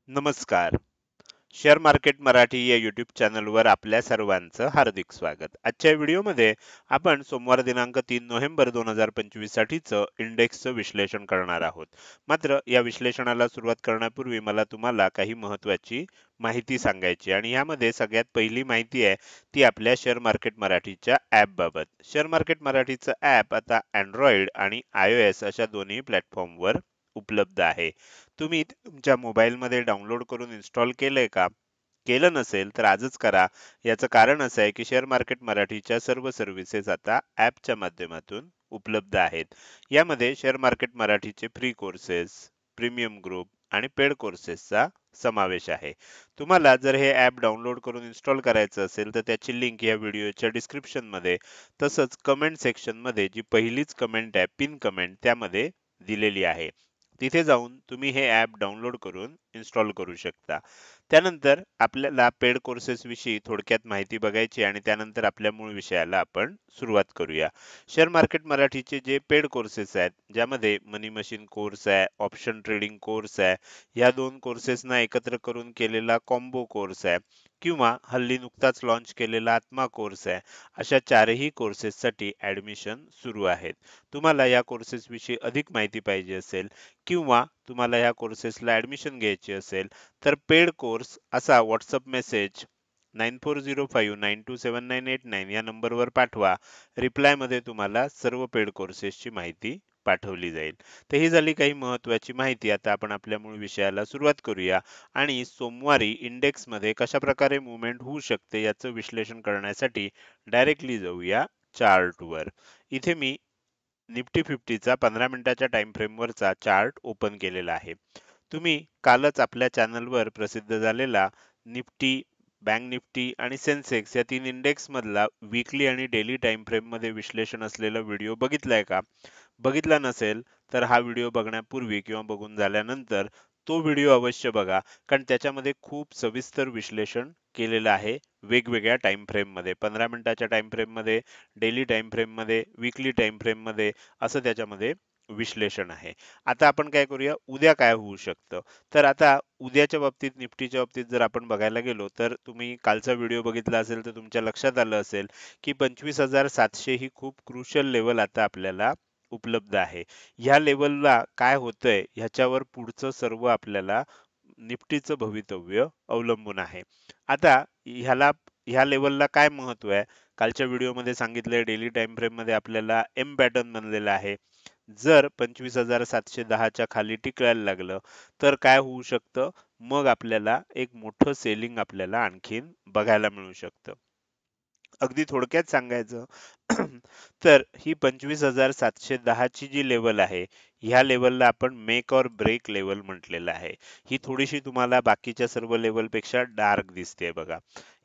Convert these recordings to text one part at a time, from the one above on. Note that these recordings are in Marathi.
नमस्कार. शेअर मार्केट मराठी या यूट्यूब चॅनलवर आपल्या सर्वांचं हार्दिक स्वागत. आजच्या व्हिडिओमध्ये आपण सोमवार दिनांक 3 नोव्हेंबर 2025 साठीचं इंडेक्सचं विश्लेषण करणार आहोत. मात्र या विश्लेषणाला सुरुवात करण्यापूर्वी मला तुम्हाला काही महत्त्वाची माहिती सांगायची आणि यामध्ये सगळ्यात पहिली माहिती आहे ती आपल्या शेअर मार्केट मराठीच्या ॲप बाबत. शेअर मार्केट मराठीचं ॲप आता Android आणि iOS अशा दोन्ही प्लॅटफॉर्मवर उपलब्ध आहे. तुम्ही तुमच्या मोबाईलमध्ये डाउनलोड करून इन्स्टॉल केलंय का? केलं नसेल तर आजच करा. याचं कारण असं आहे की शेअर मार्केट मराठीच्या सर्व सर्व्हिसेस आता ॲपच्या माध्यमातून उपलब्ध आहेत. यामध्ये शेअर मार्केट मराठीचे फ्री कोर्सेस, प्रीमियम ग्रुप आणि पेड कोर्सेसचा समावेश आहे. तुम्हाला जर हे ॲप डाउनलोड करून इन्स्टॉल करायचं असेल तर त्याची लिंक या व्हिडिओच्या डिस्क्रिप्शनमध्ये तसंच कमेंट सेक्शनमध्ये जी पहिलीच कमेंट आहे पिन कमेंट त्यामध्ये दिलेली आहे. तिथे जाऊन तुम्ही हे ॲप डाउनलोड करून इन्स्टॉल करू शकता. त्यानंतर आपल्याला पेड कोर्सेस विषयी थोडक्यात माहिती बघायची आणि त्यानंतर आपल्या मूळ विषयाला आपण सुरुवात करूया. शेअर मार्केट मराठीचे जे पेड कोर्सेस आहेत, ज्यामध्ये मनी मशीन कोर्स आहे, ऑप्शन ट्रेडिंग कोर्स आहे, या दोन कोर्सेसना एकत्र करून केलेला कॉम्बो कोर्स आहे किंवा हल्ली नुकताच लॉन्च केलेला आत्मा कोर्स आहे, अशा चारही कोर्सेससाठी ॲडमिशन सुरू आहेत. तुम्हाला या कोर्सेस विषयी अधिक माहिती पाहिजे असेल किंवा तुम्हाला या कोर्सेसला ॲडमिशन घ्यायची असेल तर पेड कोर्स असा व्हॉट्सअप मेसेज 9405927989 या नंबरवर पाठवा. रिप्लायमध्ये तुम्हाला सर्व पेड कोर्सेसची माहिती पाठवली जाईल. तर ही झाली काही महत्त्वाची माहिती. आता आपण आपल्या मूळ विषयाला सुरुवात करूया आणि सोमवारी इंडेक्समध्ये कशा प्रकारे मूव्हमेंट होऊ शकते याचं विश्लेषण करण्यासाठी डायरेक्टली जाऊया चार्टवर. इथे मी निफ्टी 50चा 15 मिनिटाच्या टाइम फ्रेमवरचा चार्ट ओपन केलेला आहे. तुम्ही कालच आपल्या चॅनलवर प्रसिद्ध झालेला निफ्टी, बँक निफ्टी आणि सेन्सेक्स या तीन इंडेक्स मधला वीकली आणि डेली टाइम फ्रेम मध्ये विश्लेषण असलेला व्हिडिओ बघितलाय का? बघितला नसेल तर हा व्हिडिओ बघण्यापूर्वी किंवा बघून झाल्यानंतर तो व्हिडिओ अवश्य बघा, कारण त्याच्यामध्ये खूप सविस्तर विश्लेषण केलेलं आहे वेगवेगळ्या टाइम फ्रेम मध्ये. 15 मिनिटाच्या टाइम फ्रेम मध्ये, डेली टाइम फ्रेम मध्ये, वीकली टाइम फ्रेम मध्ये असं त्याच्यामध्ये विश्लेषण आहे. आता आपण काय करूया, उद्या काय होऊ शकतं. तर आता उद्याच्या बाबतीत, निफ्टीच्या बाबतीत जर आपण बघायला गेलो तर तुम्ही कालचा व्हिडिओ बघितला असेल तर तुमच्या लक्षात आलं असेल की 25,700 ही खूप क्रुशियल लेवल आता आपल्याला उपलब्ध आहे. ह्या लेवलला काय होतंय ह्याच्यावर पुढचं सर्व आपल्याला निफ्टीचं भवितव्य अवलंबून आहे. आता ह्या लेवलला काय महत्व आहे? कालच्या व्हिडिओमध्ये सांगितलंय डेली टाइम फ्रेम मध्ये आपल्याला एम पॅटर्न बनलेला आहे. जर 25,710 च्या खाली टिकायला लागलं तर काय होऊ शकतं? मग आपल्याला एक मोठं सेलिंग आपल्याला आणखीन बघायला मिळू शकतं. अगदी थोडक्यात सांगायचं तर ही 25,710 ची जी लेवल आहे, ह्या लेवलला आपण मेक ऑर ब्रेक लेवल म्हटलेलं आहे. ही थोडीशी तुम्हाला बाकीच्या सर्व लेवलपेक्षा डार्क दिसते बघा.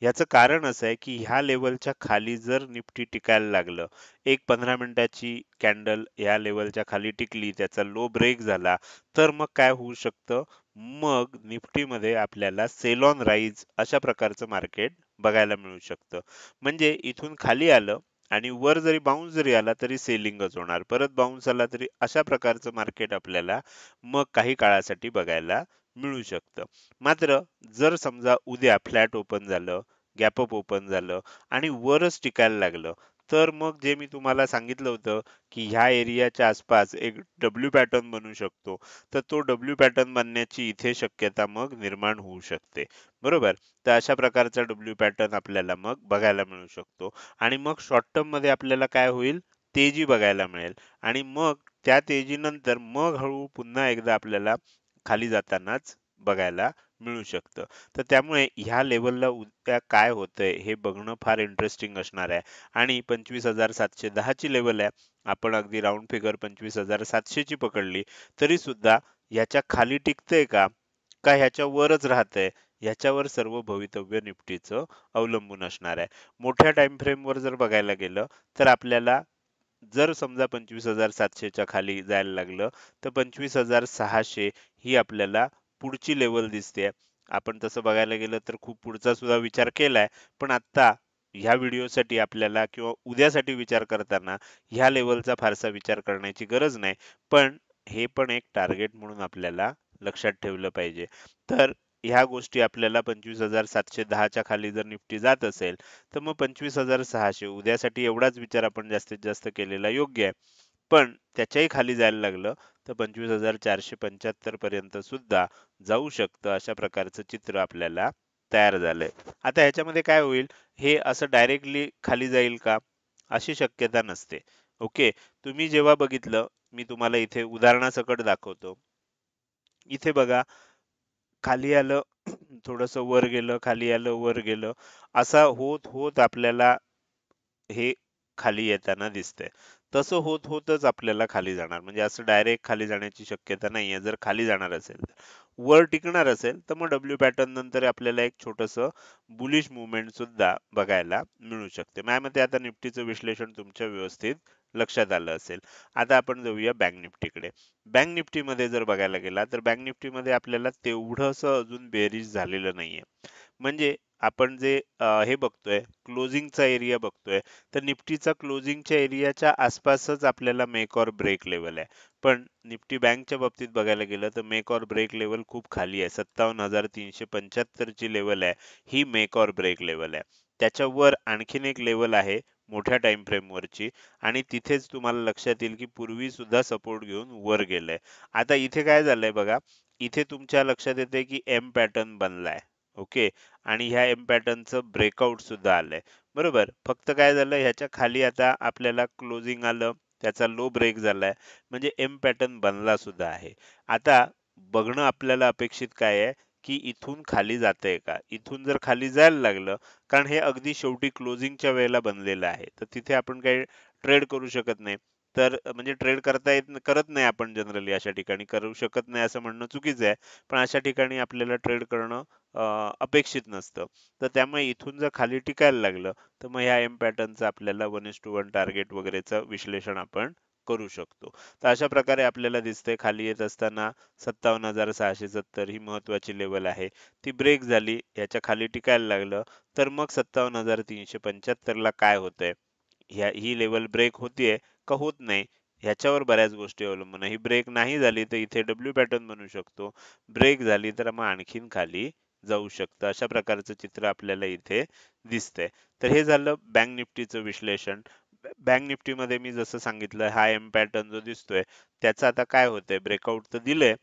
याचं कारण असं आहे की ह्या लेवलच्या खाली जर निफ्टी टिकायला लागलं, एक 15 मिनिटाची कॅन्डल ह्या लेवलच्या खाली टिकली, त्याचा लो ब्रेक झाला, तर मग काय होऊ शकतं? मग निफ्टीमध्ये आपल्याला सेल ऑन राईज अशा प्रकारचं मार्केट बघायला मिळू शकतं. म्हणजे इथून खाली आलं आणि वर जरी बाउन्स जरी आला तरी सेलिंगच होणार. परत बाउन्स आला तरी अशा प्रकारचं मार्केट आपल्याला मग काही काळासाठी बघायला मिळू शकतं. मात्र जर समजा उद्या फ्लॅट ओपन झालं, गॅप अप ओपन झालं आणि वरच टिकायला लागलं, तर मग जे मी तुम्हाला सांगितलं होतं की ह्या एरियाच्या आसपास एक डब्ल्यू पॅटर्न बनू शकतो, तर तो डब्ल्यू पॅटर्न बनण्याची इथे शक्यता मग निर्माण होऊ शकते. बरोबर? तर अशा प्रकारचा डब्ल्यू पॅटर्न आपल्याला मग बघायला मिळू शकतो आणि मग शॉर्ट टर्म मध्ये आपल्याला काय होईल? तेजी बघायला मिळेल आणि मग त्या तेजीनंतर मग हळू पुन्हा एकदा आपल्याला खाली जातानाच बघायला मिळू शकतं. तर त्यामुळे ह्या लेवलला उद्या काय होतंय हे बघणं फार इंटरेस्टिंग असणार आहे आणि 25,710 ची लेवल आहे. आपण अगदी राउंड फिगर 25,700 ची पकडली तरी सुद्धा ह्याच्या खाली टिकतंय का? का ह्याच्या वरच राहतंय? ह्याच्यावर सर्व भवितव्य निफ्टीचं अवलंबून असणार आहे. मोठ्या टाइम फ्रेमवर जर बघायला गेलं तर आपल्याला जर समजा 25,700 च्या खाली जायला लागलं तर 25,600 ही आपल्याला पुढची लेवल दिसते. आपण तसं बघायला गेलं तर खूप पुढचा सुद्धा विचार केलाय, पण आता ह्या व्हिडिओसाठी आपल्याला किंवा उद्यासाठी विचार करताना ह्या लेवलचा फारसा विचार करण्याची गरज नाही. पण हे पण एक टार्गेट म्हणून आपल्याला लक्षात ठेवलं पाहिजे. तर ह्या गोष्टी आपल्याला 25,710च्या खाली जर निफ्टी जात असेल, तर मग 25,600 उद्यासाठी एवढाच विचार आपण जास्तीत जास्त केलेला योग्य आहे. पण त्याच्याही खाली जायला लागलं तर 25,475 पर्यंत सुद्धा जाऊ शकतं, अशा प्रकारचं चित्र आपल्याला तयार झालंय. आता ह्याच्यामध्ये काय होईल, हे असं डायरेक्टली खाली जाईल का? अशी शक्यता नसते. ओके. तुम्ही जेव्हा बघितलं, मी तुम्हाला इथे उदाहरणासकट दाखवतो. इथे बघा, खाली आलं, थोडंसं वर गेलं, खाली आलं, वर गेलं. असा होत होत आपल्याला हे खाली येताना दिसतंय. तसं होत होतच आपल्याला खाली जाणार. म्हणजे असं डायरेक्ट खाली जाण्याची शक्यता नाहीये. जर खाली जाणार असेल तर. वर टिकणार असेल तर मग डब्ल्यू पॅटर्न नंतर आपल्याला एक छोटंसं बुलिश मूव्हमेंट सुद्धा बघायला मिळू शकते. माझ्या मते आता निफ्टीचं विश्लेषण तुमच्या व्यवस्थित लक्षात आलं असेल. आता आपण जाऊया बँक निफ्टीकडे. बँक निफ्टीमध्ये जर बघायला गेला तर बँक निफ्टीमध्ये आपल्याला तेवढंसं अजून बेरीज झालेलं नाहीये. म्हणजे आपण जे हे बघतोय, क्लोजिंगचा एरिया बघतोय, तर निफ्टीचा क्लोजिंगच्या एरियाच्या आसपासच आपल्याला मेक ऑर ब्रेक लेवल आहे. पण निफ्टी बँकच्या बाबतीत बघायला गेलं तर मेक ऑर ब्रेक लेवल खूप खाली आहे. 57,375 ची लेवल आहे. ही मेक ऑर ब्रेक लेवल आहे. त्याच्यावर आणखीन एक लेवल आहे मोठ्या टाइम फ्रेम वरची, आणि तिथेच तुम्हाला लक्षात येईल की पूर्वी सुद्धा सपोर्ट घेऊन वर गेलंय. आता इथे काय झालंय बघा, इथे तुमच्या लक्षात येते की एम पॅटर्न बनलाय. ओके. आणि ह्या एम पॅटर्नचं ब्रेकआउट सुद्धा आलंय. बरोबर. फक्त काय झालं, ह्याच्या खाली आता आपल्याला क्लोजिंग आलं, त्याचा लो ब्रेक झालाय, म्हणजे एम पॅटर्न बनला सुद्धा आहे. आता बघणं आपल्याला अपेक्षित काय आहे, की इथून खाली जातंय का? इथून जर खाली जायला लागलं, कारण हे अगदी शेवटी क्लोजिंगच्या वेळेला बनलेलं आहे, तर तिथे आपण काही ट्रेड करू शकत नाही. तर म्हणजे ट्रेड करत नाही आपण जनरली अशा ठिकाणी. करू शकत नाही असं म्हणणं चुकीचं आहे. पण अशा ठिकाणी आपल्याला ट्रेड करणं अपेक्षित नसतं. तर त्यामुळे इथून जर खाली टिकायला लागलं, तर मग ह्या एम पॅटर्नचं आपल्याला 1:1 टार्गेट वगैरेचं विश्लेषण आपण करू शकतो. तर अशा प्रकारे आपल्याला दिसतंय खाली येत असताना 57,670 ही महत्वाची लेवल आहे. ती ब्रेक झाली, ह्याच्या खाली टिकायला लागलं, तर मग 57,375 ला काय होतंय? ही लेवल ब्रेक होतीये का होत नाही? ह्याच्यावर बऱ्याच गोष्टी अवलंबून आहे. ही ब्रेक नाही झाली तर इथे डब्ल्यू पॅटर्न बनू शकतो. ब्रेक झाली तर मग आणखीन खाली जाऊ शकतं. अशा प्रकारचं चित्र आपल्याला इथे दिसतंय. तर हे झालं बँक निफ्टीचं विश्लेषण. बँक निफ्टीमध्ये मी जसं सांगितलं, हा एम पॅटर्न जो दिसतोय, त्याचं आता काय होतंय, ब्रेकआउट तर दिलंय,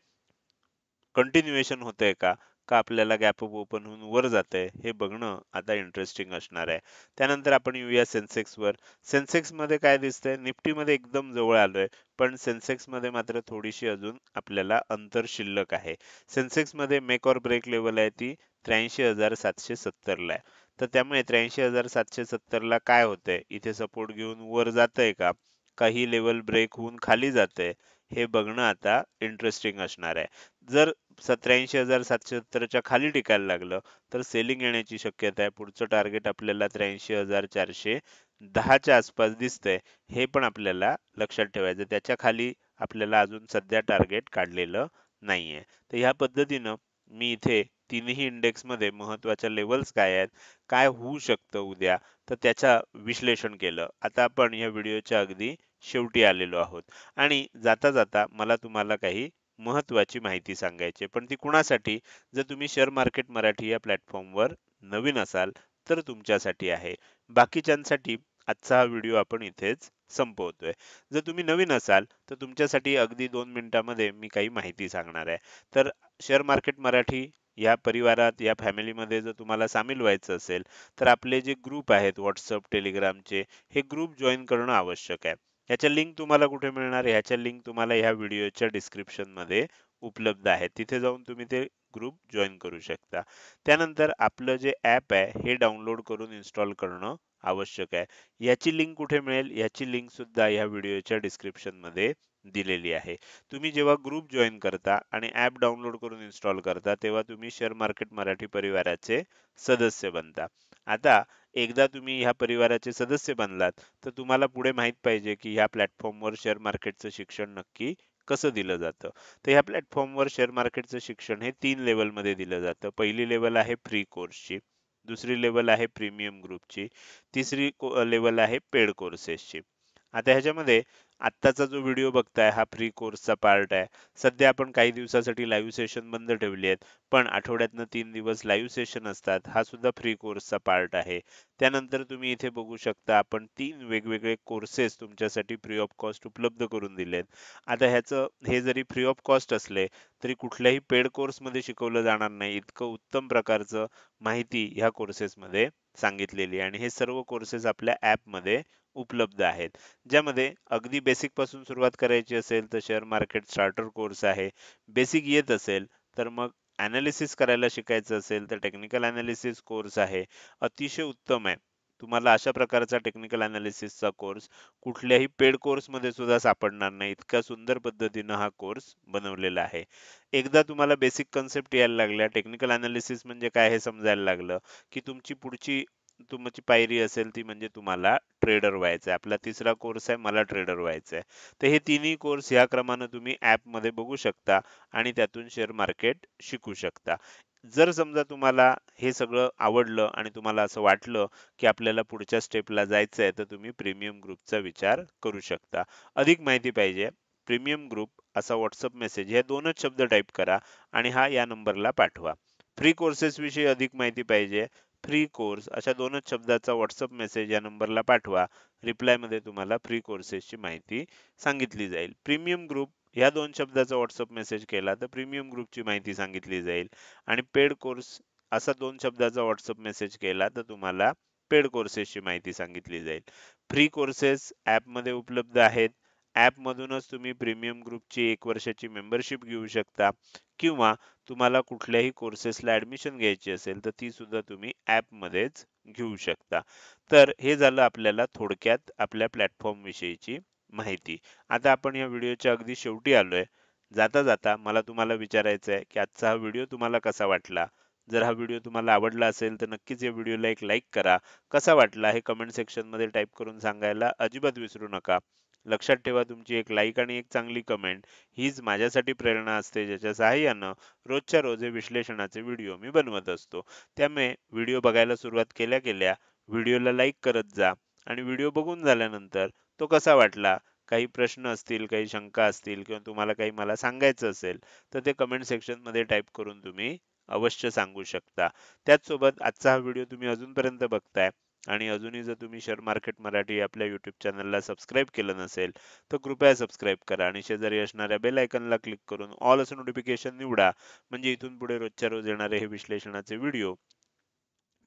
कंटिन्युएशन होतंय का? का आपल्याला गॅप अप ओपन होऊन वर जातंय? हे बघणं आता इंटरेस्टिंग असणार आहे. त्यानंतर आपण येऊया सेन्सेक्सवर. सेन्सेक्समध्ये काय दिसतंय? निफ्टीमध्ये एकदम जवळ आलोय, पण सेन्सेक्समध्ये मात्र थोडीशी अजून आपल्याला अंतर शिल्लक आहे. सेन्सेक्समध्ये मेक ऑर ब्रेक लेवल आहे ती 83,770 ला आहे. तर त्यामुळे 83,770 ला काय होतंय? इथे सपोर्ट घेऊन वर जातंय का? काही लेवल ब्रेक होऊन खाली जातंय? हे बघणं आता इंटरेस्टिंग असणार आहे. जर 83,770 च्या खाली टिकायला लागलं, तर सेलिंग येण्याची शक्यता आहे. पुढचं टार्गेट आपल्याला 83,410 च्या आसपास दिसतंय. हे पण आपल्याला लक्षात ठेवायचं. त्याच्या खाली आपल्याला अजून सध्या टार्गेट काढलेलं नाहीये. तर ह्या पद्धतीनं मी इथे तिन्ही इंडेक्समध्ये महत्त्वाच्या लेव्हल्स काय आहेत, काय होऊ शकतं उद्या, तर त्याचं विश्लेषण केलं. आता आपण या व्हिडिओच्या अगदी शेवटी आलेलो आहोत, आणि जाता जाता मला तुम्हाला काही महत्त्वाची माहिती सांगायची आहे. पण ती कुणासाठी? जर तुम्ही शेअर मार्केट मराठी या प्लॅटफॉर्मवर नवीन असाल तर तुमच्यासाठी आहे. बाकीच्यांसाठी आजचा हा व्हिडिओ आपण इथेच संपवतोय. जर तुम्ही नवीन असाल तर तुमच्यासाठी अगदी 2 मिनिटांमध्ये मी काही माहिती सांगणार आहे. तर शेअर मार्केट मराठी या परिवारात, या फॅमिलीमध्ये जर तुम्हाला सामील व्हायचं असेल, तर आपले जे ग्रुप आहेत WhatsApp, Telegramचे, हे ग्रुप जॉइन करणं आवश्यक आहे. ह्याच्या लिंक तुम्हाला कुठे मिळणार? ह्याच्या लिंक तुम्हाला ह्या व्हिडिओच्या डिस्क्रिप्शनमध्ये उपलब्ध आहे. तिथे जाऊन तुम्ही ते ग्रुप जॉइन करू शकता. त्यानंतर आपलं जे ॲप आहे हे डाउनलोड करून इन्स्टॉल करणं आवश्यक आहे. याची लिंक कुठे मिळेल? याची लिंक सुद्धा ह्या व्हिडिओच्या डिस्क्रिप्शनमध्ये दिलेली आहे. तुम्ही जेव्हा ग्रुप जॉइन करता आणि ॲप डाउनलोड करून इन्स्टॉल करता, तेव्हा तुम्ही शेअर मार्केट मराठी परिवाराचे सदस्य बनता. आता एकदा तुम्ही ह्या परिवाराचे सदस्य बनलात, तर तुम्हाला पुढे माहित पाहिजे की ह्या प्लॅटफॉर्मवर शेअर मार्केटचं शिक्षण नक्की कसं दिलं जातं. तर ह्या प्लॅटफॉर्मवर शेअर मार्केटचं शिक्षण हे 3 लेव्हलमध्ये दिलं जातं. पहिली लेव्हल आहे फ्री कोर्सची, दुसरी लेव्हल आहे प्रीमियम ग्रुपची, तिसरी लेव्हल आहे पेड कोर्सेसची. आता ह्याच्यामध्ये आत्ताचा जो व्हिडिओ बघताय हा फ्री कोर्सचा पार्ट आहे. सध्या आपण काही दिवसासाठी लाईव्ह सेशन बंद ठेवली आहेत, पण आठवड्यातनं 3 दिवस लाईव्ह सेशन असतात. हा सुद्धा फ्री कोर्सचा पार्ट आहे. त्यानंतर तुम्ही इथे बघू शकता आपण 3 वेगवेगळे कोर्सेस तुमच्यासाठी फ्री ऑफ कॉस्ट उपलब्ध करून दिलेत. आता ह्याचं हे जरी फ्री ऑफ कॉस्ट असले, तरी कुठल्याही पेड कोर्समध्ये शिकवलं जाणार नाही. इतकं उत्तम प्रकारचं माहिती ह्या कोर्सेसमध्ये सांगितलेली आहे आणि हे सर्व कोर्सेस आपल्या ॲपमध्ये उपलब्ध आहेत. ज्यामध्ये अगदी बेसिक पासून सुरुवात करायची असेल तर शेअर मार्केट स्टार्टर कोर्स आहे. बेसिक येत असेल तर मग एनालिसिस करायला शिकायचं असेल तर टेक्निकल एनालिसिस कोर्स आहे. अतिशय उत्तम आहे. तुम्हाला अशा प्रकारचा टेक्निकल एनालिसिसचा कोर्स कुठल्याही पेड कोर्समध्ये सुद्धा सापडणार नाही. इतक्या सुंदर पद्धतीनं हा कोर्स बनवलेला आहे. एकदा तुम्हाला बेसिक कन्सेप्ट यायला लागल्या, टेक्निकल एनालिसिस म्हणजे काय हे समजायला लागलं, की तुमची पायरी असेल ती म्हणजे तुम्हाला ट्रेडर व्हायचं आहे. आपला तिसरा कोर्स आहे मला ट्रेडर व्हायचं आहे. तर हे तिन्ही कोर्स या क्रमानं तुम्ही ॲपमध्ये बघू शकता आणि त्यातून शेअर मार्केट शिकू शकता. जर समजा तुम्हाला हे सगळं आवडलं आणि तुम्हाला असं वाटलं, की आपल्याला पुढच्या स्टेपला जायचं आहे, तर तुम्ही प्रीमियम ग्रुपचा विचार करू शकता. अधिक माहिती पाहिजे, प्रीमियम ग्रुप असा WhatsApp मेसेज हे 2च शब्द टाइप करा आणि हा या नंबरला पाठवा. फ्री कोर्सेस विषयी अधिक माहिती पाहिजे, फ्री कोर्स अशा 2च शब्दाचा WhatsApp मेसेज या नंबरला पाठवा. रिप्लायमध्ये तुम्हाला फ्री कोर्सेसची माहिती सांगितली जाईल. प्रीमियम ग्रुप ह्या 2 शब्दाचा WhatsApp मेसेज केला तर प्रीमियम ग्रुपची माहिती सांगितली जाईल आणि पेड कोर्स असा 2 शब्दाचा WhatsApp मेसेज केला तर तुम्हाला पेड कोर्सेसची माहिती सांगितली जाईल. फ्री कोर्सेस ॲपमध्ये उपलब्ध आहेत. ॲपमधूनच तुम्ही प्रीमियम ग्रुपची 1 वर्षाची मेंबरशिप घेऊ शकता किंवा तुम्हाला कुठल्याही कोर्सेसला ॲडमिशन घ्यायची असेल, तर ती सुद्धा तुम्ही ॲपमध्येच घेऊ शकता. तर हे झालं आपल्याला थोडक्यात आपल्या प्लॅटफॉर्म विषयीची माहिती. आता आपण या व्हिडिओच्या अगदी शेवटी आलोय. जाता-जाता मला तुम्हाला विचारायचं आहे, की आजचा हा व्हिडिओ तुम्हाला कसा वाटला? जर हा व्हिडिओ तुम्हाला आवडला असेल, तर नक्कीच या व्हिडिओला एक लाईक करा. कसा वाटला हे कमेंट सेक्शनमध्ये टाइप करून सांगायला अजिबात विसरू नका. लक्षात ठेवा तुमची एक लाईक आणि एक चांगली कमेंट हीच माझ्यासाठी प्रेरणा असते, ज्याच्या सहाय्यानं रोजच्या रोज हे विश्लेषणाचे व्हिडिओ मी बनवत असतो. त्यामुळे व्हिडिओ बघायला सुरुवात केल्या-केल्या व्हिडिओला लाईक करत जा आणि व्हिडिओ बघून झाल्यानंतर तो कसा वाटला, काही प्रश्न असतील, काही शंका असतील किंवा तुम्हाला काही मला सांगायचं असेल, तर ते कमेंट सेक्शनमध्ये टाइप करून तुम्ही अवश्य सांगू शकता. त्याचसोबत आजचा हा व्हिडिओ तुम्ही अजूनपर्यंत बघताय आणि अजूनही जर तुम्ही शेअर मार्केट मराठी आपल्या YouTube चॅनलला सबस्क्राईब केलं नसेल, तर कृपया सबस्क्राईब करा आणि शेजारी असणाऱ्या बेल आयकॉनला क्लिक करून ऑल असं नोटिफिकेशन निवडा. म्हणजे इथून पुढे रोजच्या रोज येणारे हे विश्लेषणाचे व्हिडिओ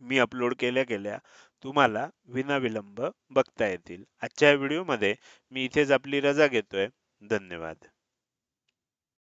मी अपलोड केल्या-केल्या तुम्हाला विनाविलंब बघता येतील. आजच्या या व्हिडिओमध्ये मी इथेच आपली रजा घेतोय. धन्यवाद.